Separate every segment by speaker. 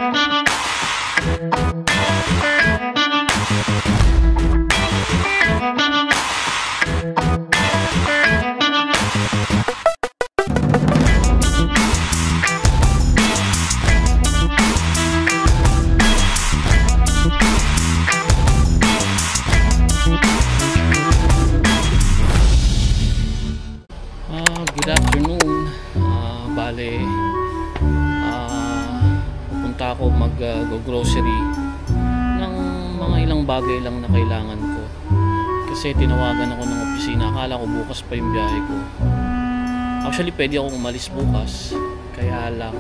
Speaker 1: Good afternoon. Bale, pupunta ako mag-grocery ng mga ilang bagay lang na kailangan ko. Kasi tinawagan ako ng opisina. Akala ko bukas pa yung biyahe ko. Actually, pwede akong umalis bukas. Kaya lang,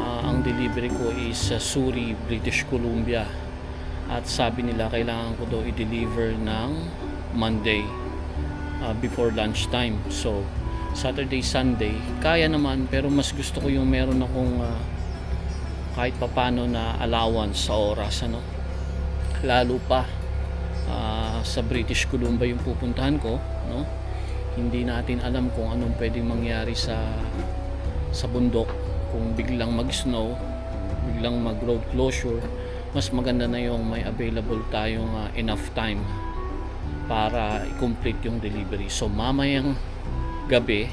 Speaker 1: ang delivery ko is sa Surrey, British Columbia. At sabi nila, kailangan ko daw i-deliver ng Monday before lunchtime. So, Saturday, Sunday, kaya naman, pero mas gusto ko yung meron akong kahit papano na allowance sa oras, ano? Lalo pa sa British Columbia yung pupuntahan ko, no? Hindi natin alam kung anong pwedeng mangyari sa bundok, kung biglang mag-snow, biglang mag-road closure. Mas maganda na yung may available tayong enough time para i-complete yung delivery. So mamayang gabi,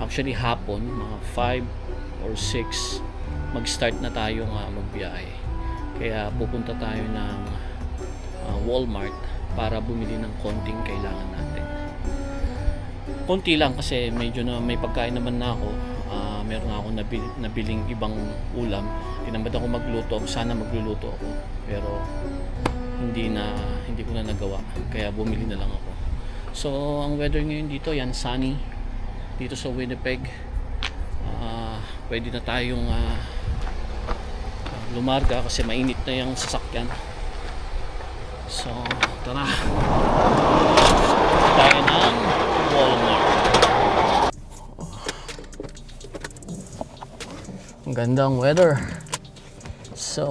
Speaker 1: actually hapon, mga 5 or 6, mag-start na tayo magbiyahe. Kaya pupunta tayo ng Walmart para bumili ng konting kailangan natin. Konti lang kasi medyo na may pagkain naman na ako. Meron ako nabiling ibang ulam. Tinamad ako magluto. Sana magluluto ako, pero hindi ko na nagawa, kaya bumili na lang ako. So ang weather ngayon dito, yan, sunny dito sa Winnipeg. Pwede na tayong lumarga kasi mainit na yung sasakyan. So tara, tayo ng Walmart. Ang gandang weather. So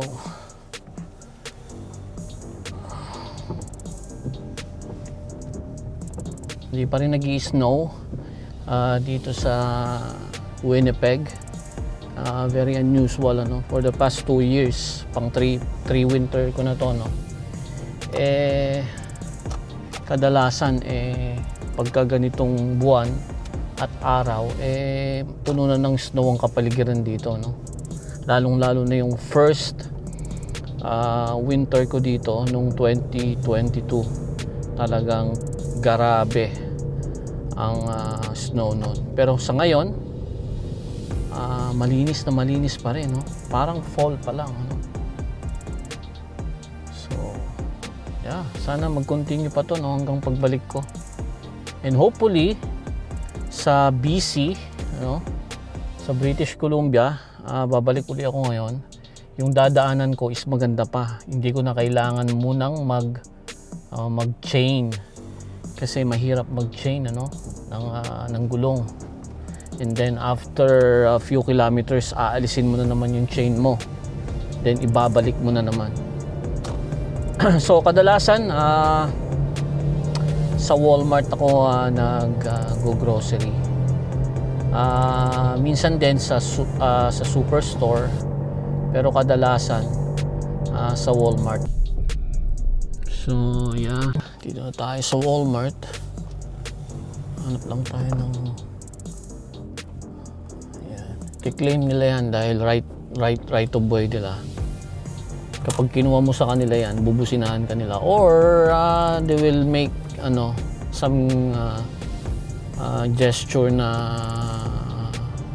Speaker 1: hindi pa rin nag-i-snow dito sa Winnipeg. Very unusual, ano, for the past 2 years, pang 3 winter ko na to, no. Kadalasan pagka ganitong buwan at araw, puno na ng snow ang kapaligiran dito, no. Lalong lalo na yung first winter ko dito nung 2022. Talagang grabe ang snow noon. Pero sa ngayon, malinis na malinis pa rin, no? Parang fall pa lang, ano? So yeah, sana mag-continue pa to, no, hanggang pagbalik ko. And hopefully sa BC, ano, sa British Columbia, babalik uli ako ngayon. Yung dadaanan ko is maganda pa. Hindi ko na kailangan munang mag-chain. Kasi mahirap mag-chain, ano, ng gulong. And then after a few kilometers, aalisin mo na naman yung chain mo. Then ibabalik mo na naman. So kadalasan sa Walmart ako nag-go-grocery. Minsan din sa superstore, pero kadalasan sa Walmart. So yeah, dito na tayo sa Walmart. Hanap lang tayo ng ayan. Kiklaim nila yan dahil right of way nila. Kapag kinuha mo sa kanila yan, bubusinahan ka nila, or they will make some gesture na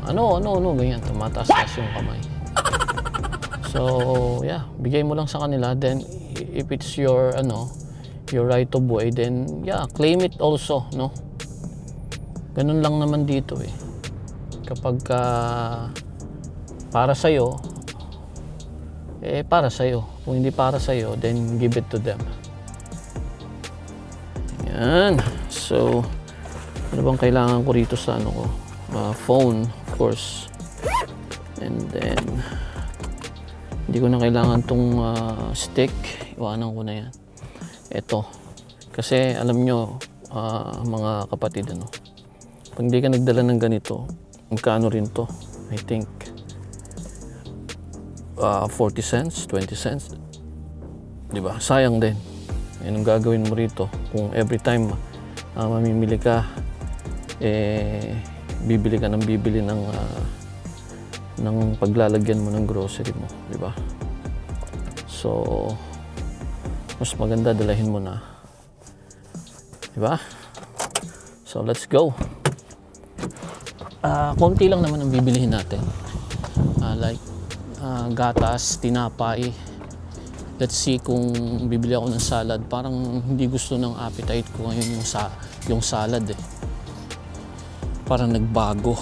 Speaker 1: ganyan, tumataas-taas yung kamay. So yeah, bigay mo lang sa kanila, then if it's your right of way, then yeah, claim it also, no? Ganun lang naman dito kapag para sa'yo, para sa'yo. Kung hindi para sa'yo, then give it to them. Yan. So ano bang kailangan ko rito sa phone, of course. And then hindi ko na kailangan tong stick. Iwanan ko na yan. Ito. Kasi alam nyo, mga kapatid, pag hindi ka nagdala ng ganito, magkano rin to? I think 40 cents, 20 cents. Di ba? Sayang din. Yan ang gagawin mo rito. Kung every time mamimili ka, bibili ka ng bibili ng paglalagyan mo ng grocery mo. Di ba? So, mas maganda dalahin mo na. Di ba? So, let's go. Konti lang naman ang bibilihin natin. Like gatas, tinapay. Let's see kung bibili ako ng salad. Parang hindi gusto ng appetite ko ngayon yung salad eh. Parang nagbago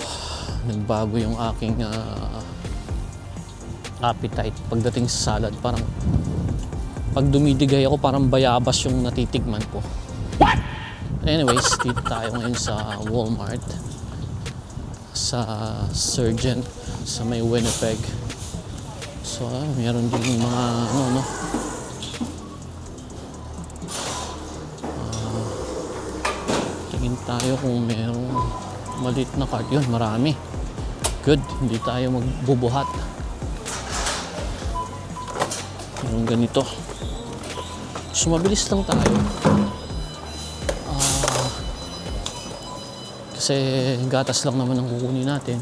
Speaker 1: yung aking appetite pagdating sa salad. Parang pag dumidigay ako, parang bayabas yung natitikman ko. Anyways, dito tayo ngayon sa Walmart, sa Surgeon, sa may Winnipeg. So, meron din mga tingin tayo kung merong maliit na cart. Yun, marami. Good, hindi tayo magbubuhat. Yung ganito. So, mabilis lang tayo. Kasi gatas lang naman ang kukunin natin.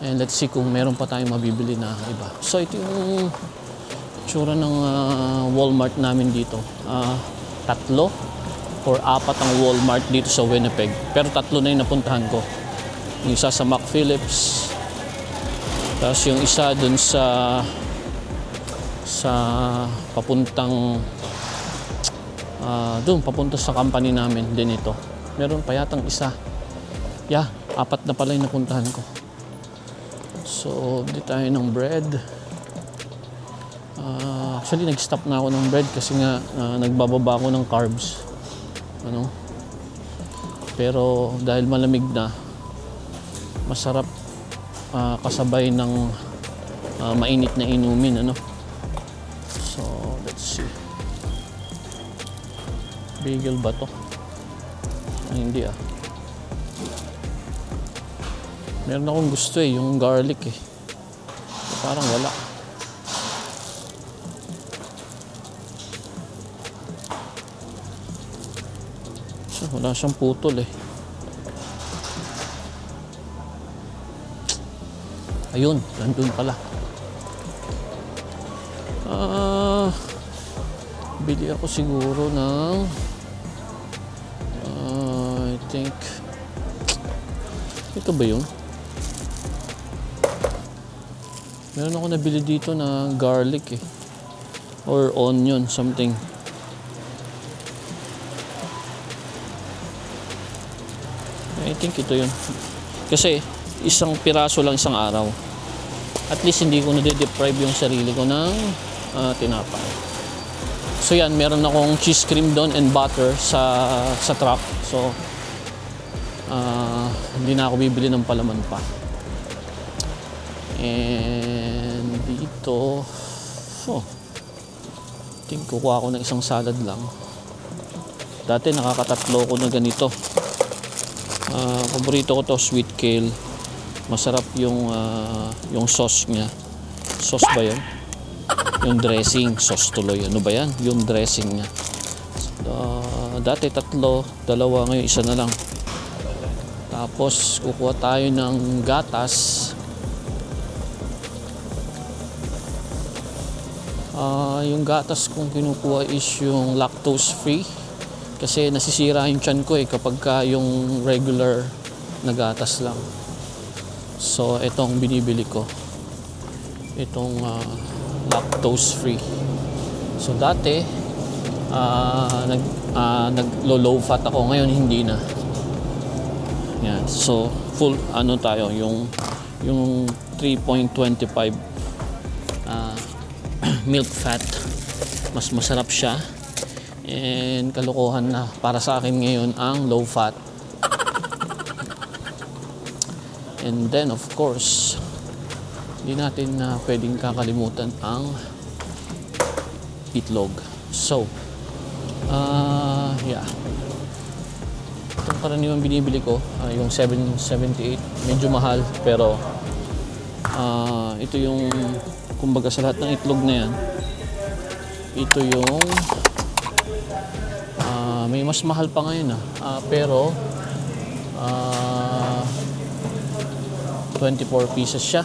Speaker 1: And let's see kung meron pa tayong mabibili na iba. So ito yung tsura ng Walmart namin dito. 3 or 4 ang Walmart dito sa Winnipeg. Pero 3 na yung napuntahan ko. Yung isa sa McPhillips. Tapos yung isa dun sa papuntang papunta sa company namin din ito. Meron pa yatang isa. 4 na pala yung napuntahan ko. So, di tayo ng bread. Actually, nag-stop na ako ng bread kasi nga nagbababa ako ng carbs. Pero dahil malamig na, masarap kasabay ng mainit na inumin. So, let's see. Bagel ba to? Hindi Meron akong gusto yung garlic Parang wala. So, wala siyang putol Ayun, nandun pala. Bili ako siguro ng I think ito ba yun? Meron ako nabili dito na garlic or onion, something. I think ito yun. Kasi isang piraso lang isang araw. At least hindi ko nade-deprive yung sarili ko ng tinapay. So yan, meron akong cheese cream doon and butter sa truck. So hindi na ako bibili ng palaman pa. And dito, I think kukuha ko ng isang salad lang. Dati nakakatatlo ko na ganito. Paborito ko to, sweet kale. Masarap yung sauce niya. Sauce ba yun? Yung dressing, sauce tuloy. Ano ba yan? Yung dressing niya. Dati 3, 2, ngayon 1 na lang. Tapos kukuha tayo ng gatas. Yung gatas kong kinukuha is yung lactose free. Kasi nasisira yung tiyan ko kapag yung regular na gatas lang. So itong binibili ko. Itong lactose free. So dati naglo-low fat ako, ngayon hindi na. Yan. So full tayo yung 3.25 milk fat. Mas masarap siya. And kalokohan na para sa akin ngayon ang low fat. And then of course, hindi natin pwedeng kakalimutan ang itlog. So, yeah. Itong karaniwang binibili ko, yung 778, medyo mahal pero Ito yung kumbaga sa lahat ng itlog na yan, ito yung may mas mahal pa ngayon pero 24 pieces siya.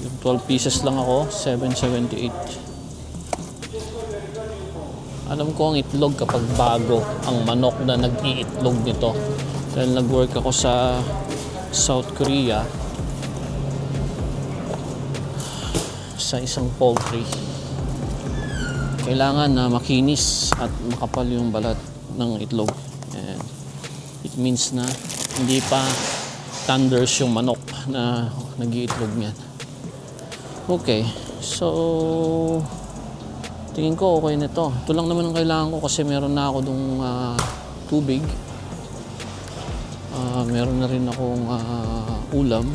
Speaker 1: Yung 12 pieces lang ako, 778. Alam ko ang itlog kapag bago ang manok na nag-iitlog nito. Dahil nag-work ako sa South Korea sa isang poultry. Kailangan na makinis at makapal yung balat ng itlog. And it means na hindi pa thunders yung manok na nag-iitlog niyan. Okay, so tingin ko okay na ito. Ito lang naman ang kailangan ko kasi meron na ako dong tubig. Meron na rin akong ulam.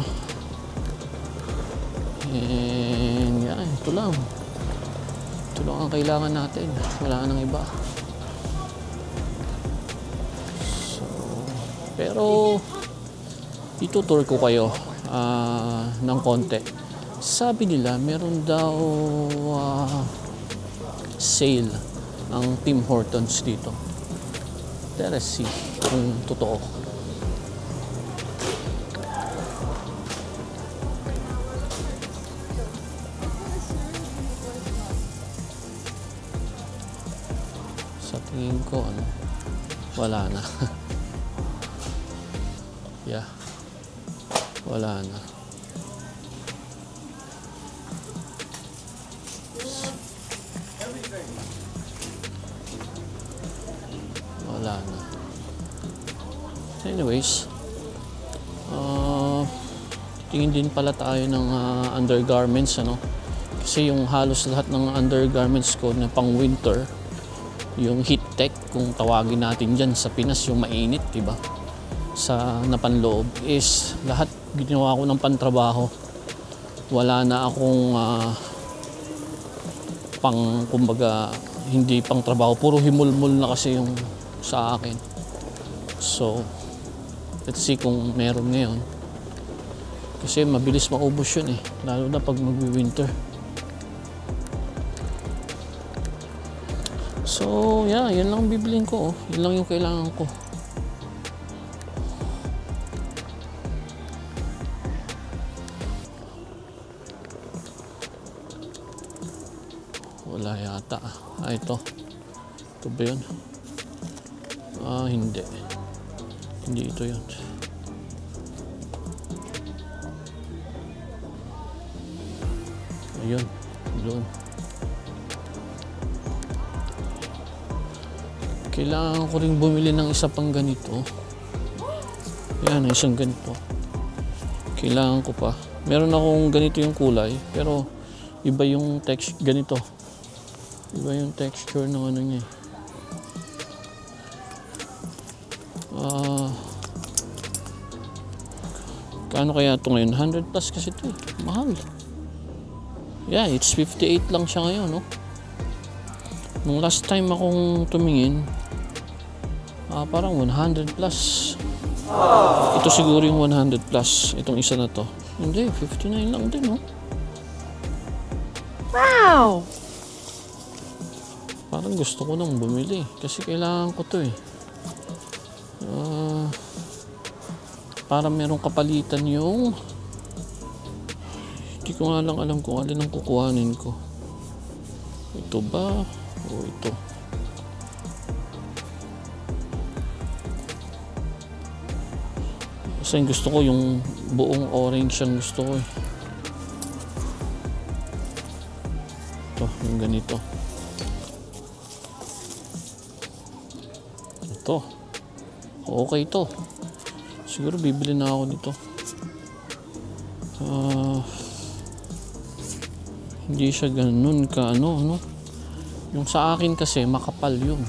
Speaker 1: And yeah, ito lang. Ito lang ang kailangan natin. Wala nang iba. So, pero itutur ko kayo ng konti. Sabi nila meron daw sale ang Tim Hortons dito. Let's see kung totoo. Sa tingin ko wala na. Yeah, wala na. Wala na. Anyways, tingin din pala tayo ng undergarments, kasi yung halos lahat ng undergarments ko na pang winter, yung heat tech kung tawagin natin dyan sa Pinas, yung mainit, diba, sa napanloob, is lahat ginawa ko ng pantrabaho. Wala na akong kumbaga hindi pang trabaho, puro himulmul na kasi yung sa akin. So let's see kung meron ngayon, kasi mabilis maubos yun lalo na pag mag-winter. So yeah, yun lang bibilin ko. Yun lang yung kailangan ko. Wala yata. Ito ba yun? Hindi ito yun. Ayun, doon. Kailangan ko rin bumili ng isa pang ganito. Yan, isang ganito. Kailangan ko pa. Meron akong ganito yung kulay, pero iba yung texture, ganito. Iba yung texture ng ano niya. Kaano kaya ito ngayon? 100 plus kasi ito mahal. Yeah, it's 58 lang siya ngayon, Nung last time akong tumingin, parang 100 plus. Ito siguro yung 100 plus. Itong isa na to. Hindi, 59 lang din,
Speaker 2: Wow!
Speaker 1: Parang gusto ko nang bumili kasi kailangan ko to para merong kapalitan yung, hindi ko nga lang alam kung alin ang kukuhanin ko. Ito ba o ito? Kasi gusto ko yung buong orange ang gusto ko ito, yung ganito. Ito okay to. Siguro bibili na ako nito. Hindi siya ganun ka yung sa akin kasi makapal yun,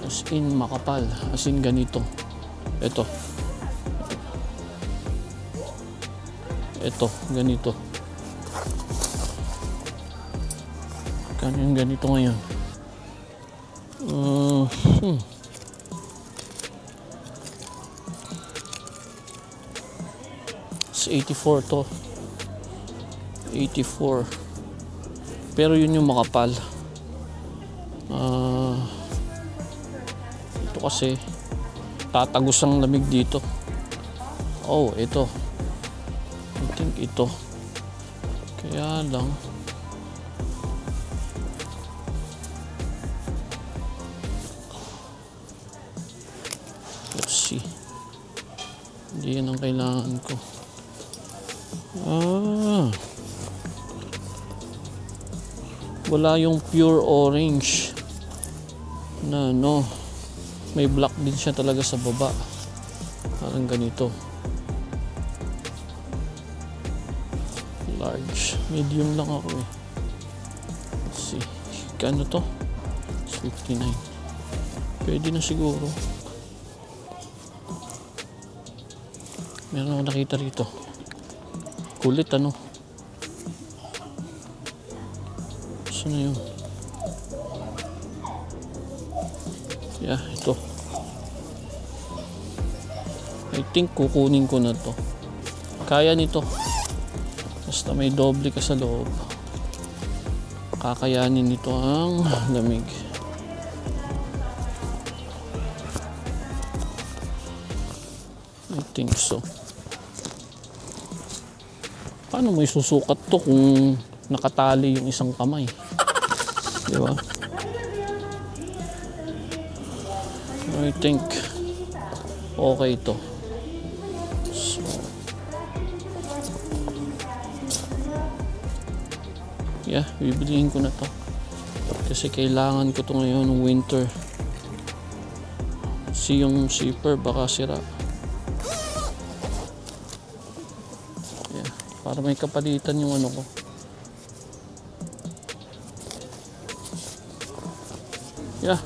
Speaker 1: as in makapal, as in ganito. Ito ganito. Kano yung ganito ngayon? It's 84 to. 84. Pero yun yung makapal. Ito kasi tatagos ang lamig dito. Oh, ito. I think ito. Kaya lang let's see. Hindi yan ang kailangan ko. Wala yung pure orange na no. May black din siya talaga sa baba. Parang ganito. Large. Medium lang ako eh. Let's see. Kano to? It's 59. Pwede na siguro. Meron ako nakita rito. Kulit ano. Saan na yun? Yeah, ito. I think kukunin ko na to. Kaya nito. Basta may doble ka sa loob. Kakayanin nito ang lamig. I think so. Paano mo isusukat to kung nakatali yung isang kamay? Di ba? I think okay to. So, yeah, bibiliin ko na to. Kasi kailangan ko to ngayon ng winter. Kasi yung zipper baka sira. Yeah, para may kapalitan yung ano ko. Yeah.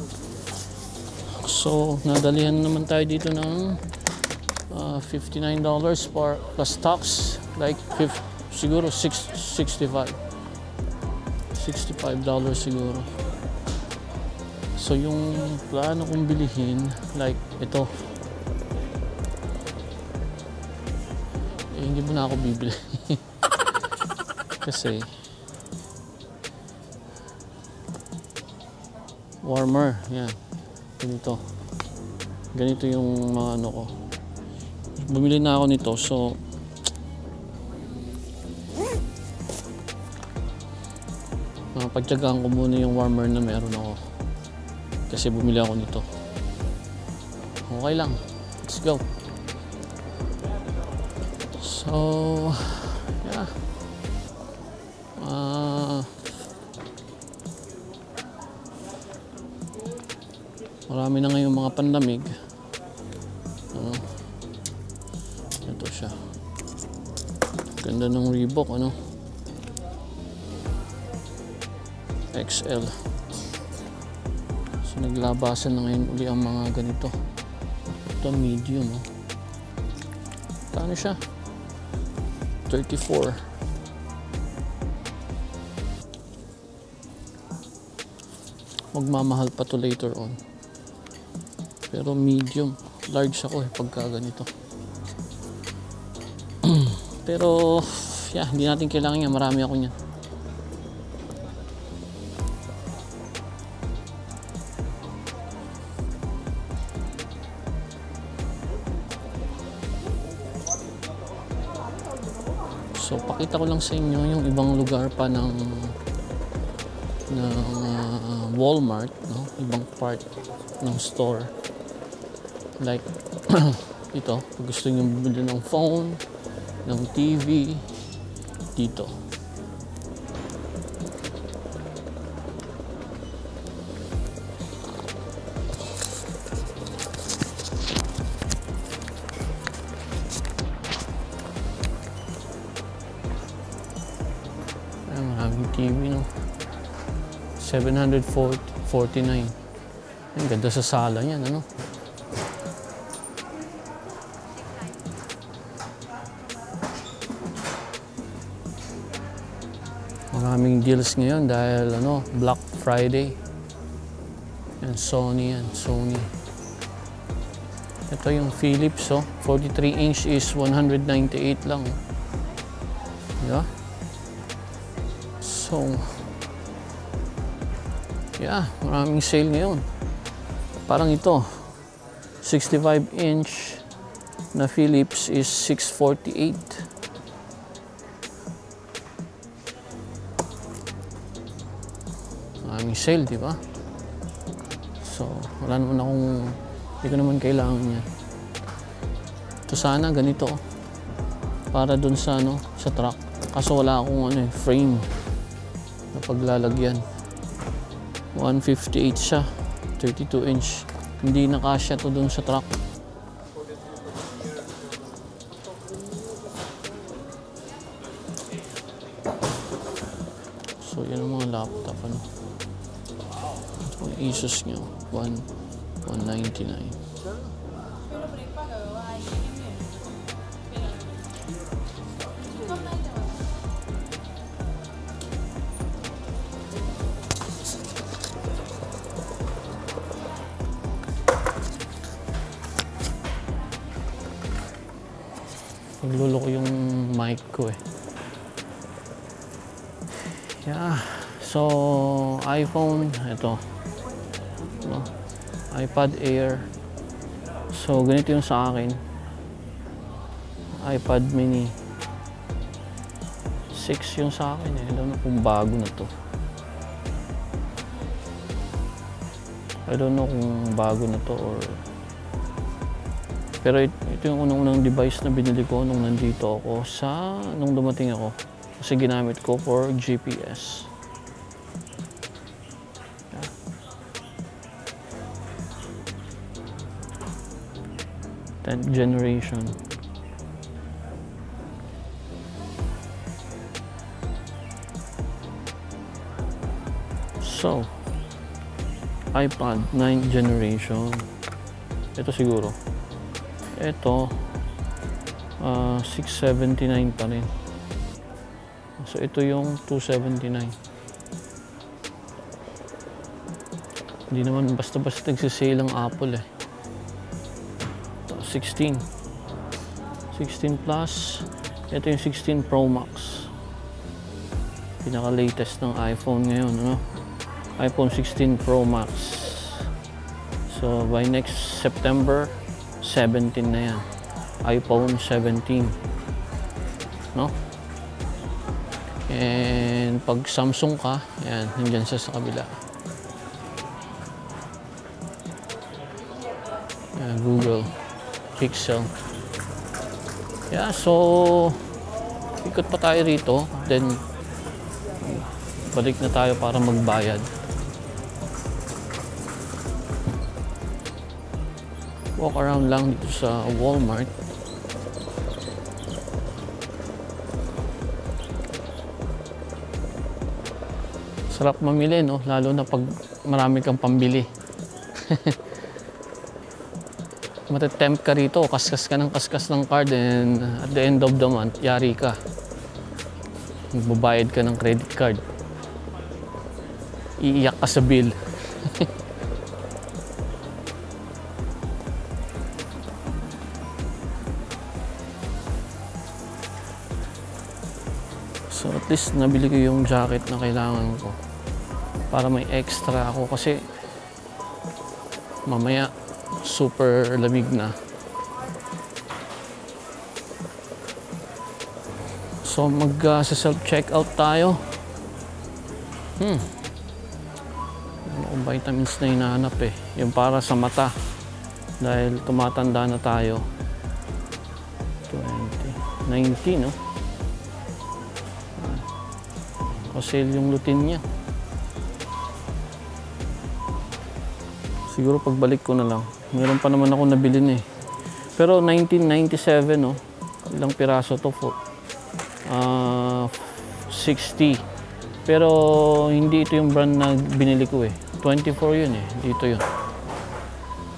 Speaker 1: So, nadalihan naman tayo dito ng $59 plus tax. Like, siguro $65 siguro. So, yung plano kong bilihin, like, ito. Eh, hindi mo na ako bibili. Kasi, warmer. Yan. Ganito yung mga ano ko. Bumili na ako nito, so pagtyagaan ko muna yung warmer na meron ako kasi bumili ako nito. Okay lang, let's go. So yeah, marami na ngayon mga panlamig. Ano? Ito siya. Ganda ng Reebok, ano? XL. So naglabasan na ngayon uli ang mga ganito. Ito medium, oh. Kano siya? 34. Magmamahal pa to later on. Pero medium, large ako pagka ganito. Pero yeah, hindi natin kailangan yan, marami ako niyan. So pakita ko lang sa inyo yung ibang lugar pa ng Walmart, no? Ibang part ng store. Like ito, kung gusto niyo bumili ng phone, ng TV, dito. Ay, maraming TV, no? $749. Ang ganda sa sala niyan, ano? Maraming deals ngayon dahil ano, Black Friday. Yan, Sony yan, Sony. Ito yung Philips, 43 inch is 198 lang. Yeah. So, yeah, maraming sale ngayon. Parang ito, 65 inch na Philips is 648. Maraming sale, di ba? So, wala naman akong, hindi ko naman kailangan yan. Ito sana, ganito. Para dun sa, sa truck. Kaso wala akong frame na paglalagyan. 158 siya, 32 inch. Hindi nakasya to dun sa truck. So, yan ang mga laptop, Ang Asus nyo, 199. Nagluloko yung mic ko Yeah. So, iPhone, ito. iPad Air. So, ganito yung sa akin. iPad Mini. 6 yung sa akin Alam na kung bago na to. I don't know kung bago na to or... Pero ito yung unang-unang device na binili ko nung nandito ako nung dumating ako. Kasi ginamit ko for GPS. 10th generation. So, iPad 9th generation. Ito siguro. Ito, 679 pa rin. So, ito yung 279. Hindi naman basta-basta nagsisale ang Apple Ito, 16 Plus. Ito yung 16 Pro Max. Pinaka-latest ng iPhone ngayon, iPhone 16 Pro Max. So, by next September, 17 na yan. iPhone 17. And pag Samsung ka, yan, nandyan siya sa kabila. Yan, Google Pixel. Yeah, so ikot pa tayo rito. Then, balik na tayo para magbayad. Walk around lang dito sa Walmart. Sarap mamili, lalo na pag marami kang pambili. Matatempt ka rito, kaskas ka ng card, and at the end of the month, yari ka. Magbabayad ka ng credit card. Iiyak ka sa bill. So at least nabili ko yung jacket na kailangan ko para may extra ako kasi mamaya super lamig na. So self-checkout tayo. Ano vitamins na hinahanap yung para sa mata dahil tumatanda na tayo. 19 sale yung lutin niya. Siguro pagbalik ko na lang. Meron pa naman ako nabilin Pero 1997 ilang piraso to po? 60. Pero hindi ito yung brand na binili ko 24 yun Dito yun.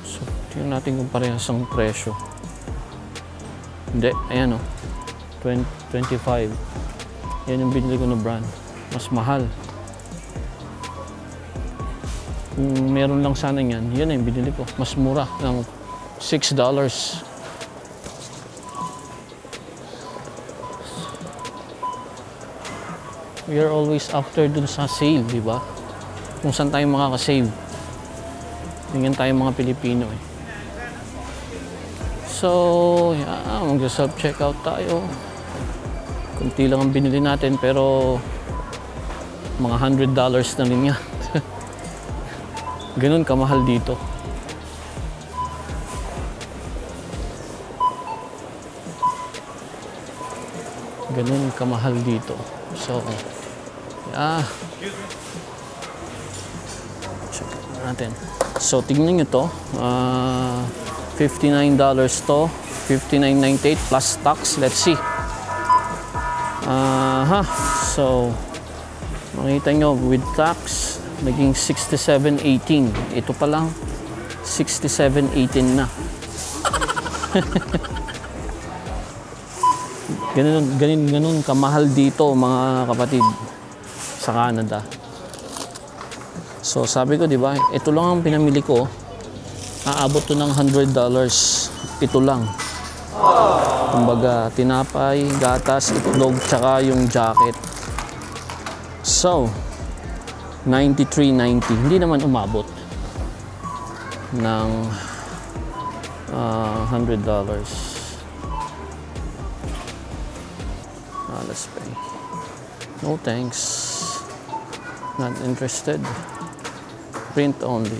Speaker 1: So, tingnan natin kung parehas ang presyo. Hindi, ayan 25. Yan yung binili ko na brand. Mas mahal. Kung meron lang sana yan, yan yung binili ko. Mas mura ng $6. We are always after dun sa sale, di ba? Kung saan tayo makaka-save. Tingnan tayo mga Pilipino eh. So, yeah, mag-self-checkout tayo. Kunti lang ang binili natin pero mga $100 na rin yan. Ganun kamahal dito. Ganun kamahal dito. So, yeah. Check natin. So, tignan nyo to. $59 to. $59.98 plus tax. Let's see. So, makita nyo, with tax, naging $67.18. Ito pa lang, $67.18 na. Ganun kamahal dito mga kapatid sa Canada. So sabi ko, di ba, ito lang ang pinamili ko. Aabot to ng $100. Ito lang. Kumbaga, tinapay, gatas, itlog, tsaka yung jacket. So, $93.90. Hindi naman umabot ng $100. Let's pay. No thanks. Not interested. Print only.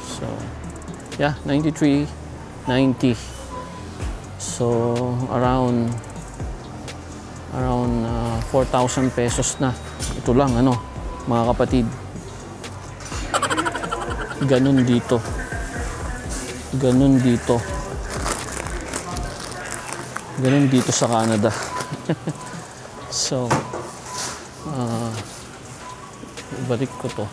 Speaker 1: So, yeah, $93.90. So, around 4,000 pesos na. Ito lang, ano, mga kapatid. Ganun dito. Ganun dito. Ganun dito sa Canada. So, ibalik ko to.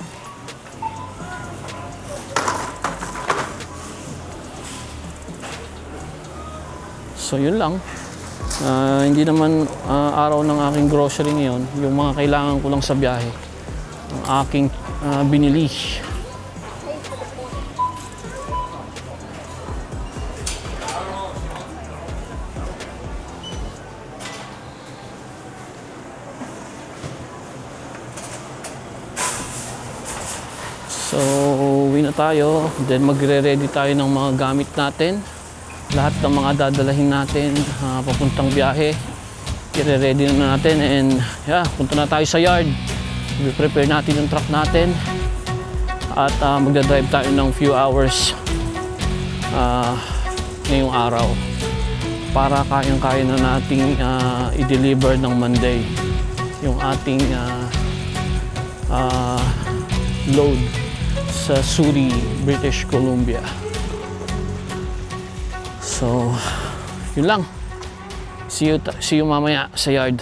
Speaker 1: So, yun lang. Hindi naman araw ng aking grocery ngayon. Yung mga kailangan ko lang sa biyahe. Ang aking binili. So, uwi na tayo. Then magre-ready tayo ng mga gamit natin. Lahat ng mga dadalahin natin papuntang biyahe. I-ready na natin and yeah, punta na tayo sa yard. I-prepare natin yung truck natin. At magdadrive tayo ng few hours ngayong araw. Para kayang-kaya na nating i-deliver ng Monday yung ating load sa Surrey, British Columbia. So, yun lang. See you mamaya sa yard.